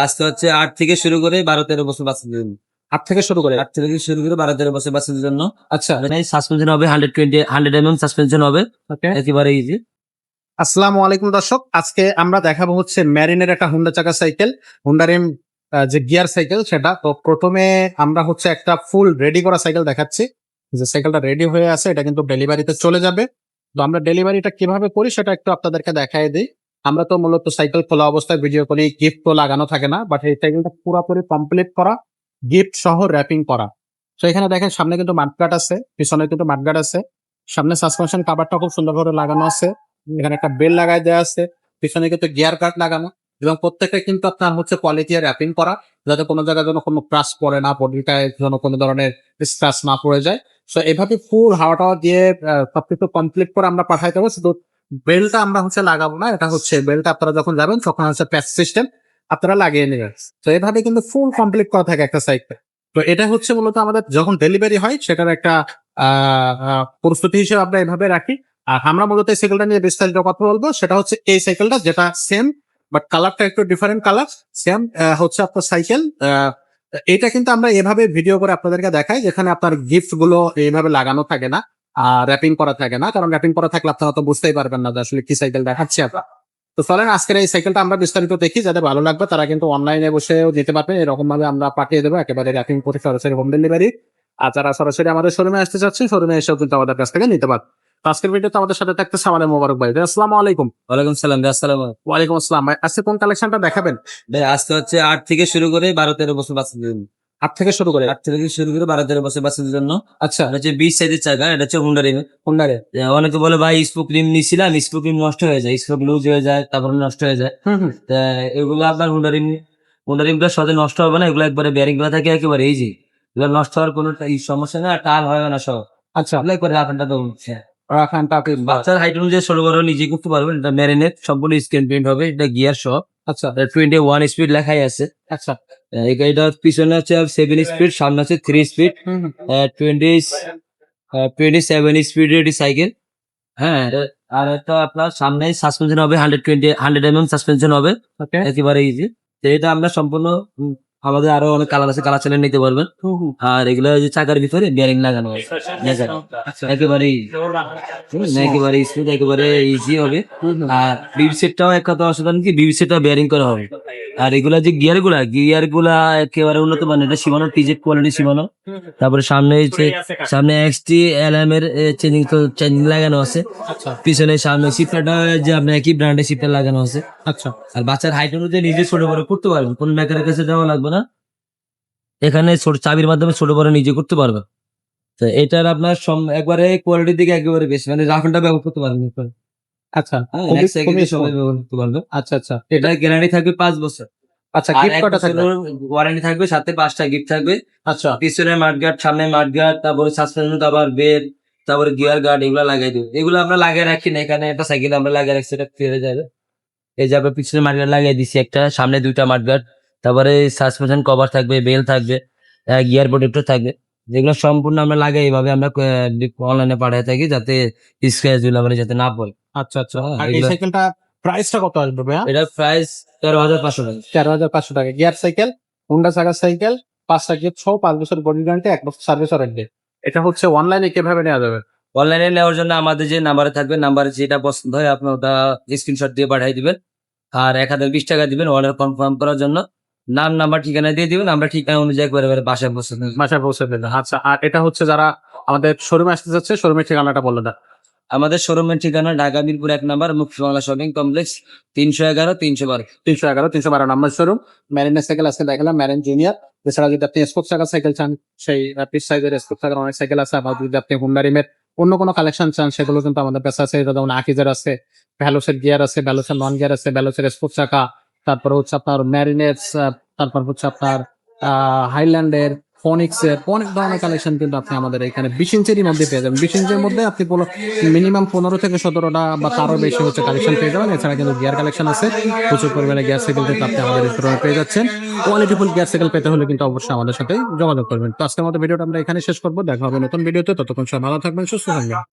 আজকে হচ্ছে 8 থেকে শুরু করে 12-13 বছর বাচ্চাদের জন্য। 8 থেকে শুরু করে 8 থেকে শুরু করে 12-13 বছর বাচ্চাদের জন্য। আচ্ছা। সাসপেনশন হবে 100 সাসপেনশন হবে, ওকে। একেবারে ইজি। আসসালামু আলাইকুম দর্শক, আজকে আমরা দেখাবো হচ্ছে ম্যারিনের একটা হুন্ডা চাকা সাইকেল, হুন্ডা রিম যে গিয়ার সাইকেল সেটা। তো প্রথমে আমরা হচ্ছে একটা ফুল রেডি করা সাইকেল দেখাচ্ছি, যে সাইকেলটা রেডি হয়ে আছে, এটা কিন্তু ডেলিভারিতে চলে যাবে। তো আমরা ডেলিভারিটা কিভাবে করি সেটা একটু আপনাদেরকে দেখাই দিই। আমরা তো মূলত সাইকেল খোলা অবস্থায় ভিডিও করি, গিফট তো লাগানো থাকে না, বাট এই সাইকেলটা পুরোপুরি কমপ্লিট করা, গিফট সহ র্যাপিং করা। তো এখানে দেখেন সামনে কিন্তু মাঠগার্ড আছে, পিছনে কিন্তু মাঠগার্ড আছে, সামনে সাসপেনশন কাভারটা খুব সুন্দর করে লাগানো আছে, এখানে একটা বেল লাগাই দেওয়া আছে, পিছনে কিন্তু গিয়ার কাট লাগানো, এবং প্রত্যেকটা কিন্তু আপনার হচ্ছে কোয়ালিটি র্যাপিং করা, যাতে কোনো জায়গায় যেন কোনো ক্রাশ পড়ে না, বডিটায় যেন কোনো ধরনের স্ক্র্যাচ না পড়ে যায়। সো এভাবে ফুল হাওয়া টাওয়া দিয়ে সবকিছু কমপ্লিট করে আমরা পাঠাইতে হবে। শুধু বেলটা আমরা হচ্ছে লাগাবো না, এটা হচ্ছে বেলটা আপনারা যখন যাবেন তখন হচ্ছে প্যাচ সিস্টেম আপনারা লাগিয়ে নেবেন। তো এভাবে কিন্তু ফুল কমপ্লিট করা থাকে একটা সাইকেল। তো এটা হচ্ছে মূলত আমাদের যখন ডেলিভারি হয় সেটার একটা প্রস্তুতি হিসেবে আমরা এভাবে রাখি। আর আমরা মূলত এই সাইকেলটা নিয়ে বিস্তারিত কথা বলবো, সেটা হচ্ছে এই সাইকেলটা যেটা সেম বাট কালারটা একটু ডিফারেন্ট কালার, সেম হচ্ছে আপনার সাইকেল। এটা কিন্তু আমরা এভাবে ভিডিও করে আপনাদেরকে দেখাই, যেখানে আপনার গিফট গুলো এইভাবে লাগানো থাকে না, র্যাপিং করা থাকে না, কারণ র্যাপিং করা থাকলে আপনারা তো বুঝতেই পারবেন না যে আসলে কি সাইকেল দেখাচ্ছি আমরা। তো চলেন আজকের এই সাইকেলটা আমরা বিস্তারিত দেখি, যাদের ভালো লাগবে তারা কিন্তু অনলাইনে বসেও নিতে পারবেন, এরকম ভাবে আমরা পাঠিয়ে দেবো একেবারে র্যাপিং করে সরাসরি হোম ডেলিভারি। আর যারা সরাসরি আমাদের শোরুমে আসতে চাচ্ছেন, শোরুমে এসেও কিন্তু আমাদের কাছ থেকে নিতে পারবেন। তো আজকের ভিডিওতে আমাদের সাথে থাকতেছে আমাদের মোবারক ভাই। আসসালামু আলাইকুম। ওয়ালাইকুম সালাম ভাই, আসসালাম। ওয়ালাইকুম আসসালাম ভাই, আজকে কোন কালেকশনটা দেখাবেন? ভাই আজকে হচ্ছে 8 থেকে শুরু করে 12-13 বছর বাচ্চাদের জন্য। 8 থেকে শুরু করে 8 থেকে শুরু করে 12-13 বছর বাচ্চাদের জন্য। আচ্ছা। এটা হচ্ছে 20 সাইজের চাকা, এটা হচ্ছে হুন্ডা রিম। হুন্ডারে। অনেকে বলে ভাই স্পোক রিম নিছিলাম, স্পোক রিম নষ্ট হয়ে যায়, স্পোক লুজ হয়ে যায়, তারপরে নষ্ট হয়ে যায়। হুম। তা এগুলো আপনার হুন্ডা রিমগুলো সহজে নষ্ট হবে না, এগুলো একবারে বেয়ারিং গুলো থাকে একেবারে ইজি, এগুলো নষ্ট হওয়ার কোনো সমস্যা না, টাল হয় না সব। আচ্ছা। এগুলো একবারে রাখানটা তো রাখানটা আপনি বাচ্চার হাইট অনুযায়ী ষোলো বড় নিজে করতে পারবেন। এটা ম্যারিনেট সবগুলো স্ক্রিন প্রিন্ট হবে, এটা গিয়ার সহ। আচ্ছা 21 স্পিড লেখাই আছে। আচ্ছা। এই গাড়িটার পিছনে হচ্ছে 7 স্পিড, সামনে আছে 3 স্পিড, হুম 27 স্পিড এটি সাইকেল। হ্যাঁ, আর এটা আপনার সামনে সাসপেনশন হবে 100 সাসপেনশন হবে, ওকে। একেবারে ইজি। তো এটা আমরা সম্পূর্ণ আমাদের আরো অনেক কালার আছে, কালার চালিয়ে নিতে পারবেন। আর এগুলো যে চাকার ভিতরে বিয়ারিং লাগানো আছে, একেবারে একেবারে স্মুথ, একেবারে ইজি হবে। আর বিবি সেটটাও এক কথা অসাধারণ, কি বিবি সেটটা বিয়ারিং করা হবে। আর এগুলা যে গিয়ার গুলা একেবারে উন্নত মানের, এটা সীমানো টিজেড কোয়ালিটি সীমানো। তারপরে সামনে এক্সটি এলএম এর চেঞ্জিং লাগানো আছে। আচ্ছা পিছনে সামনে শিফটারটা যে আপনার একই ব্র্যান্ডের শিফটার লাগানো আছে। আচ্ছা। আর বাচ্চার হাইট অনুযায়ী নিজে ছোট বড় করতে পারবেন, কোন মেকারের কাছে যাওয়া লাগবে না, এখানে ছোট চাবির মাধ্যমে ছোট বড় নিজে করতে পারবে। তো এটার আপনার একবারে কোয়ালিটির দিকে একেবারে বেশি, মানে রাফেলটা ব্যবহার করতে পারবেন। আচ্ছা হ্যাঁ, খুবই এক সেকেন্ডে সবাই ব্যবহার করতে পারবে। আচ্ছা আচ্ছা। এটা গ্যারান্টি থাকবে 5 বছর। আচ্ছা আর গিফট 1 কটা থাকবে? বছরের ওয়ারেন্টি থাকবে, সাথে 5টা গিফট থাকবে। আচ্ছা পিছনে মাঠগার্ড, সামনে মাঠগার্ড, তারপরে সাসপেনশন, তারপর বেল, তারপরে গিয়ার গার্ড, এগুলো লাগাই দেবে। এগুলো আমরা লাগিয়ে রাখি না, এখানে একটা সাইকেল আমরা লাগিয়ে রাখছি, এটা ফিরে যাবে। এই যাবে পিছনে মাঠগার্ড লাগিয়ে দিছি একটা, সামনে 2টা মাঠগার্ড, তারপরে সাসপেনশন কভার থাকবে, বেল থাকবে, গিয়ার প্রোটেক্টর থাকবে। যেগুলো সম্পূর্ণ আমরা লাগাই এইভাবে আমরা অনলাইনে পাঠিয়ে থাকি, যাতে স্ক্র্যাচ গুলো মানে যাতে না পড়ে। আচ্ছা আচ্ছা। হ্যাঁ, আর এই সাইকেলটা প্রাইসটা কত আসবে ভাইয়া? এটা প্রাইস 13,500 টাকা। 13,500 টাকা। গিয়ার সাইকেল, হুন্ডা চাকার সাইকেল, 5টা গিফট সহ, 5 বছর বডি গ্যারান্টি, 1 বছর সার্ভিস ওয়ারেন্টি। এটা হচ্ছে অনলাইনে কিভাবে নেওয়া যাবে? অনলাইনে নেওয়ার জন্য আমাদের যে নাম্বারে থাকবে, নাম্বারে যেটা পছন্দ হয় আপনি ওটা স্ক্রিনশট দিয়ে পাঠিয়ে দিবেন। আর 1020 টাকা দিবেন অর্ডার কনফার্ম করার জন্য। নাম, নাম্বার, ঠিকানা দিয়ে দিবেন, আমরা ঠিকানা অনুযায়ী একবারে বাসায় পৌঁছে দেব। বাসায় পৌঁছে দেবেন। আচ্ছা, আর এটা হচ্ছে যারা আমাদের শোরুমে আসতে যাচ্ছে, শোরুমের ঠিকানাটা বলে দেন। আমাদের শোরুমের ঠিকানা ঢাকা মিরপুর 1 নাম্বার, মুক্তি বাংলা শপিং কমপ্লেক্স, 311-312। 311-312 নম্বর শোরুম। ম্যারিনের সাইকেল আজকে দেখালাম, ম্যারিন জুনিয়র। এছাড়া যদি আপনি স্পোক চাকার সাইকেল চান, সেই পিস সাইজের স্পোক চাকার অনেক সাইকেল আছে। আবার যদি আপনি হুন্ডা রিমের অন্য কোনো কালেকশন চান, সেগুলো কিন্তু আমাদের কাছে আছে। যেমন আকিজের আছে, ভ্যালোসের গিয়ার আছে, ভ্যালোসের নন গিয়ার আছে, ভ্যালোসের স্পোক চাকা, তারপরে হচ্ছে আপনার ম্যারিনের, তারপর হচ্ছে আপনার হাইল্যান্ডের, ফোনিক্সের অনেক ধরনের কালেকশন কিন্তু আপনি আমাদের এখানে 20 ইঞ্চির মধ্যে পেয়ে যাবেন। 20 ইঞ্চির মধ্যে আপনি মিনিমাম 15 থেকে 17টা বা তারও বেশি হচ্ছে কালেকশন পেয়ে যাবেন। এছাড়া কিন্তু গিয়ার কালেকশন আছে, প্রচুর পরিমাণে গিয়ার সাইকেল কিন্তু আপনি আমাদের শোরুমে পেয়ে যাচ্ছেন। কোয়ালিটিফুল গিয়ার সাইকেল পেতে হলে কিন্তু অবশ্যই আমাদের সাথে যোগাযোগ করবেন। তো আজকের মতো ভিডিওটা আমরা এখানে শেষ করবো, দেখা হবে নতুন ভিডিওতে। ততক্ষণ সবাই ভালো থাকবেন, সুস্থ থাকবেন।